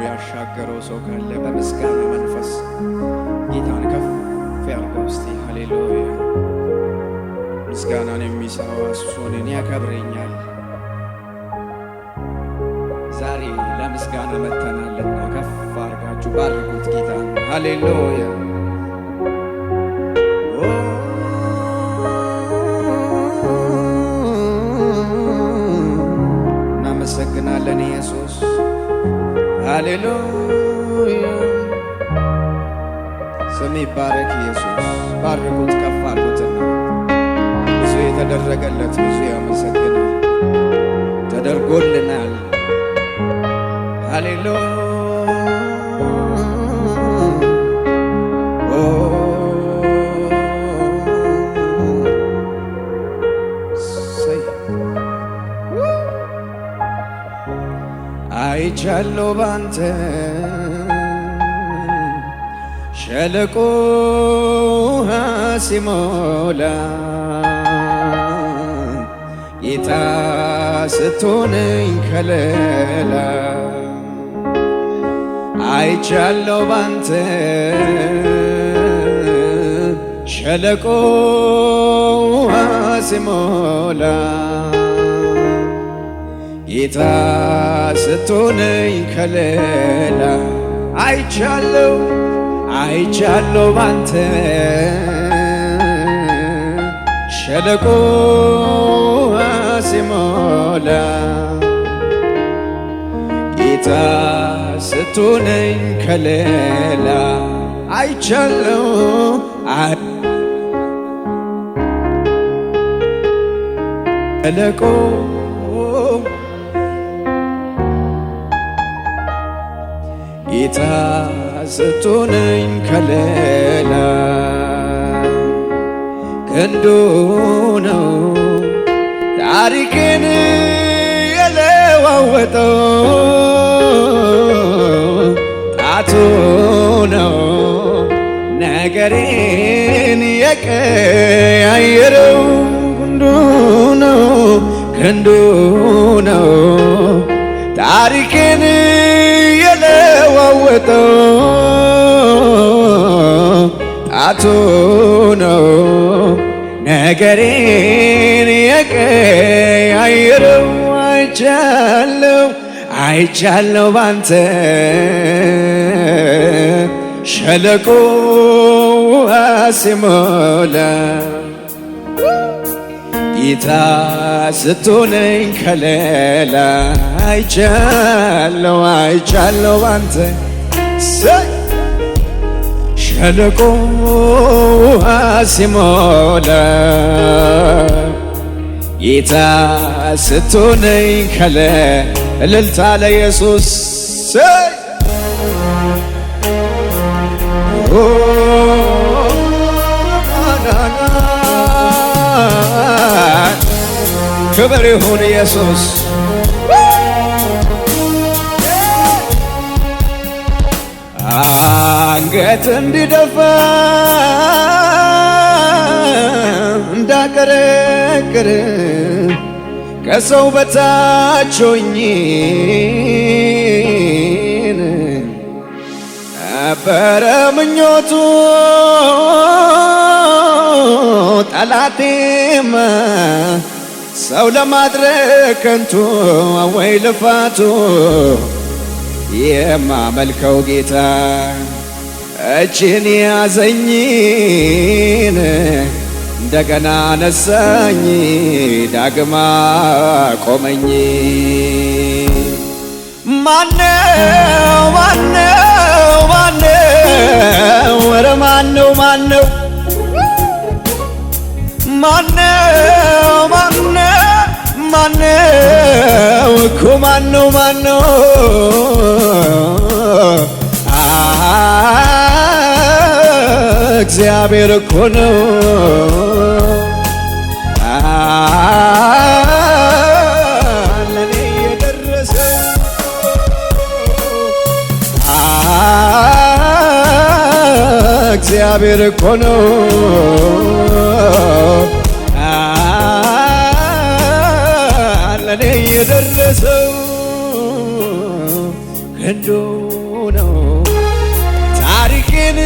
ያሻገረው ሰው ካለ በምስጋና መንፈስ ጌታን ከፍ ያርገው እስቲ። ሃሌሉያ። ምስጋናን የሚሰራው እሱ እኔን ያከብረኛል። ዛሬ ለምስጋና መጥተናልና ከፍ አርጋችሁ ባርኩት ጌታን። ሃሌሉያ። እናመሰግናለን ኢየሱስ። ሃሌሉያ። ስም ይባረክ ኢየሱስ። ባርኩት፣ ከፍ አድርጉትና ብዙ የተደረገለት ብዙ ያመሰግናል። ተደርጎልናል። ሃሌሉያ። አይቻለሁ ባንተ ሸለቆ ሲሞላ ጌታ ስትሆነኝ ከለላ አይቻለሁ ባንተ ሸለቆ ሲሞላ ጌታ ስትሆነኝ ከለላ አይቻለሁ አይቻለሁ ባንተ ሸለቆ ሲሞላ ጌታ ስትሆነኝ ከለላ አይቻለሁ ሸለቆ ጌታ ስትሆነኝ ከለላ ክንዱ ነው ታሪክን የለዋወጠው ጣቱ ነው ነገሬን የቀያየረው ክንዱ ነው ታሪክን የለዋወጠው ጣቱ ነው ነገሬን የቀያየረው አይቻለሁ ባንተ ሸለቆ ሲሞላ ጌታ ስትሆነኝ ከለላ አይቻለሁ ባንተ ሸለቆ ሲሞላ ጌታ ስትሆነኝ ከለላ እልልታ ለኢየሱስ ክብር ይሁን ኢየሱስ። አንገት እንዲደፋ እንዳቀረቅር ከሰው በታች ሆኜ ነበረ ምኞቱ ጠላቴማ ሰው ለማድረግ ከንቱ ወይ ልፋቱ የማመልከው ጌታ እጅን ያዘኝን እንደገና ነሳኝ ዳግማ ቆመኝ። ማነው ወረ ማነው እኮ ማነው እግዚአብሔር እኮ ነው ለኔ የደረሰው እግዚአብሔር እኮ ነው ለኔ የደረሰው ክንዱ ነው ታሪክን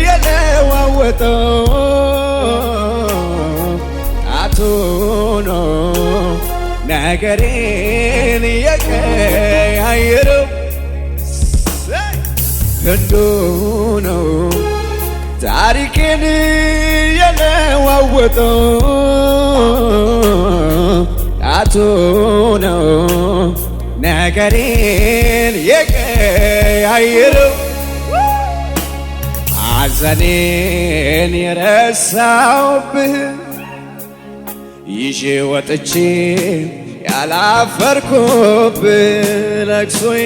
የለዋወጠው ጣቱ ነው ነገሬን የቀያየረው ክንዱ ነው ታሪክን የለዋወጠው ጣቱ ነው ነገሬን የቀያየረው ሐዘኔን የረሳውብህ ይዤ ወጥቼ ያላፈርኩብህ ለቅሶዬ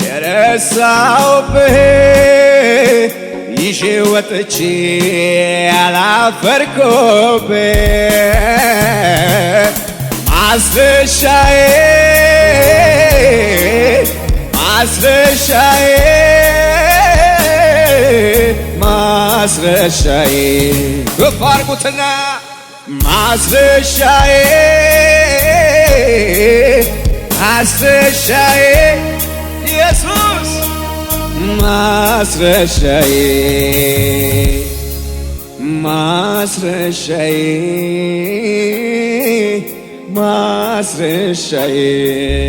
የረሳውብህ ይዤ ወጥቼ ያላፈርኩብህ ማስረሻዬ ከፍ አድርጉትና ማስረሻዬ ኢየሱስ ማስረሻዬ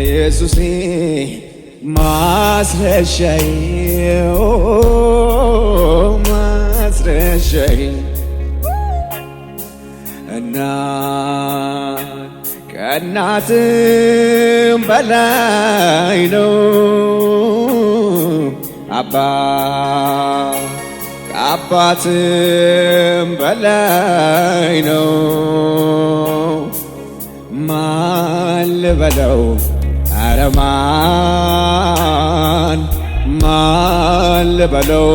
ኢየሱሴ ማስረሻዬ ከእናትም በላይ ነው ከአባትም በላይ ነው ማን ልበለው ኧረ ማን ልበለው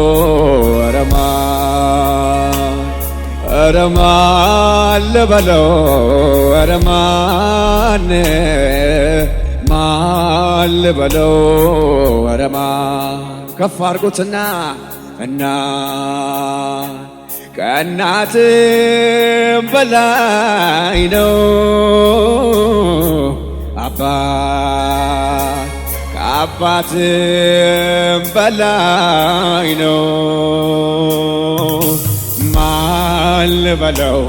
ኧረ ማን ልበለው ኧረ ማን ልበለው ኧረ ማን ከፍ አድርጉትና ከእናትም በላይ ነው ከአባትም በላይ ነው ማን ልበለው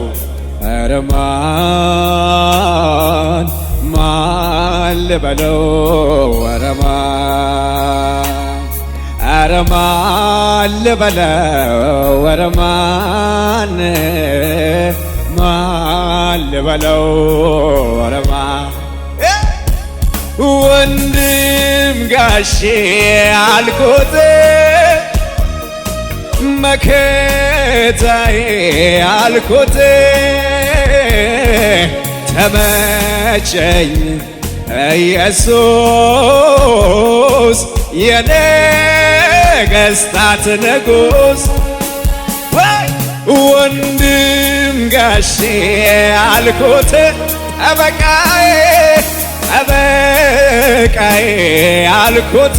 ኧረ ማን ልበለው ኧረ ማን ልበለው ኧረ ማን ልበለው ኧረ ማን ወንድም ጋሼ አልኩት መከታዬ አልኩት ተመቸኝ ኢየሱስ የነገሥታት ንጉሥ ወንድም ጋሼ አልኩት ጠበቃዬ አልኩት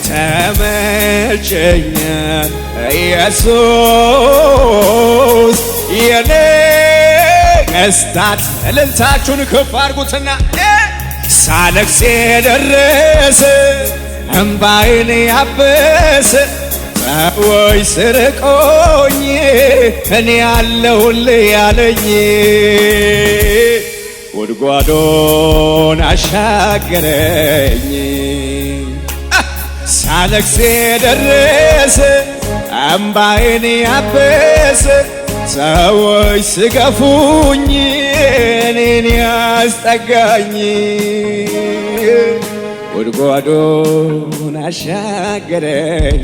ተመቸኝ ኢየሱስ የነገሥታት እልልታችሁን ከፍ አድርጉትና ሳለቅስ የደረሰ እምባዬን ያበሰ ሰዎች ስርቆኝ እኔ ያለሁልህ ያለኝ ጉድጓዶን አሻገረኝ ሳለቅስ የደረሰ እምባዬን ያበሰ ሰዎች ስገፉኝ እኔን ያስጠጋኝ ጉድጓዶን አሻገረኝ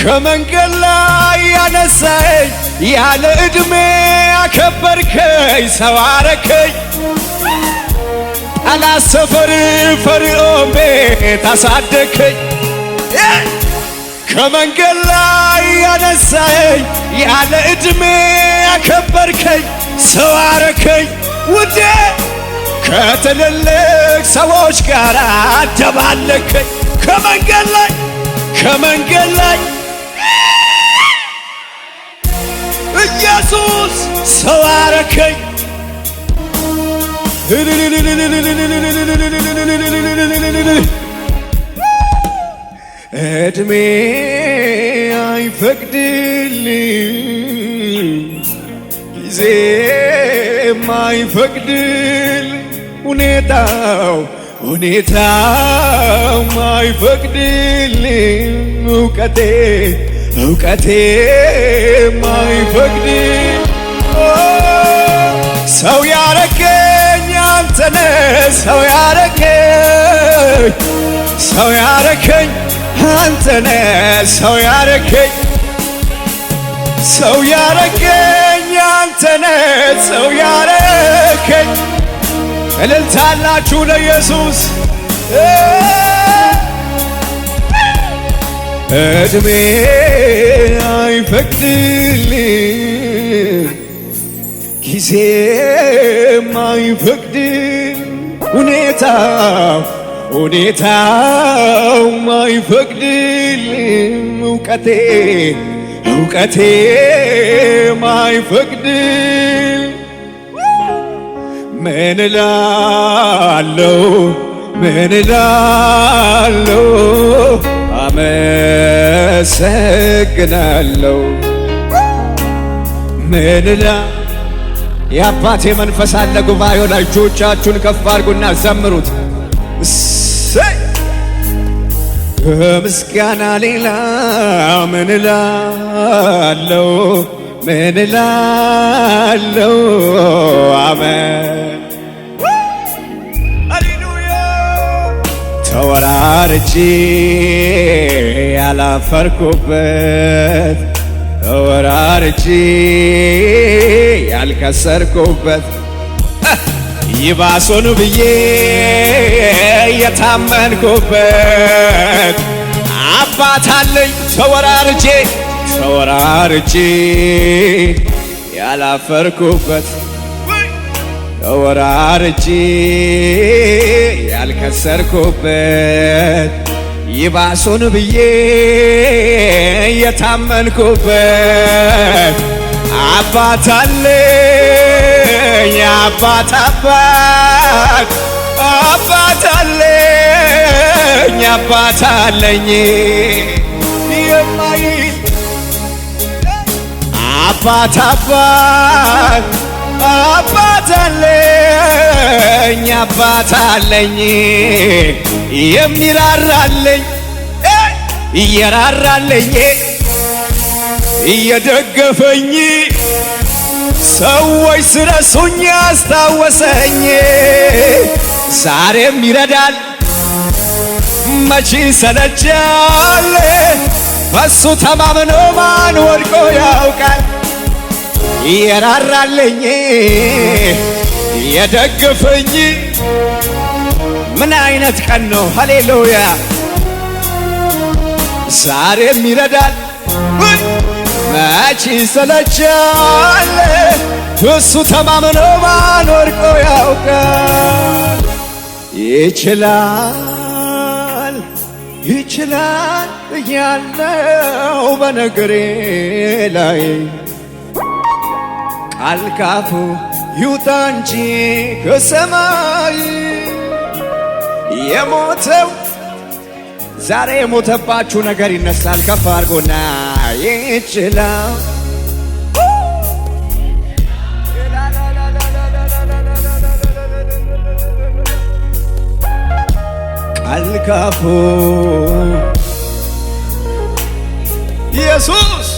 ከመንገድ ላይ ያነሳኝ ያለ ዕድሜ አከበርከኝ ሰው አረከኝ ጠላት ሰፈር ፈርዖን ቤት አሳደከኝ ከመንገድ ላይ ያነሳኝ ያለ ዕድሜ አከበርከኝ ሰው አረከኝ ውዴ ከትልልቅ ሰዎች ጋር አደባለከኝ ከመንገድ ላይ ኢየሱስ ሰው አረከኝ እድሜ አይፈቅድልኝ ጊዜም አይፈቅድልኝ ሁኔታው አይፈቅድልኝ እውቀቴ አይፈቅድልኝ ሰው ያረከኝ አንተነ ሰው ያረከኝ አንተነ ሰው ያረከኝ አንተነ ሰው ያረከኝ እልልታላችሁ ለኢየሱስ እድሜ አይፈቅድልኝ ጊዜም አይፈቅድልኝ ሁኔታው አይፈቅድልኝ እውቀቴም አይፈቅድልኝ ምን እላለሁ አመሰግናለሁ የአባቴ መንፈስ አለ ጉባኤው ላይ እጆቻችሁን ከፍ አድርጉና ዘምሩት ከምስጋና ሌላ ምን እላለሁ አሜን ሃሌሉያ ተወራርጄ ያላፈርኩበት ተወራርጄ ያልከሰርኩበት ይባሶኑ ብዬ የታመንኩበት አባት አለኝ ተወራርጄ ያላፈርኩበት ተወራርጄ ያልከሰርኩበት ይባሶኑ ብዬ የታመንኩበት አባት አለኝ አባት አለኝ የማይል አባት አለኝ የሚራራልኝ እየራራልኝ እየደገፈኝ ሰዎች ስረሱኝ አስታወሰኝ ዛሬም ይረዳል መቼ ሰለቻል በሱ ተማምኖ ማን ወድቆ ያውቃል እየራራልኝ እየደገፈኝ ምን አይነት ቀን ነው ሃሌሉያ ዛሬም ይረዳል መቼ ሰለቻል እሱ ተማምኖ ማን ወድቆ ያውቃል ይችላል እያለው በነገሬ ላይ ቃል ካፉ ይውጣ እንጂ ከሰማይ የሞተው ዛሬ የሞተባችሁ ነገር ይነሳል ከፍ አድርጎና ይችላል ቃል ካፉ ኢየሱስ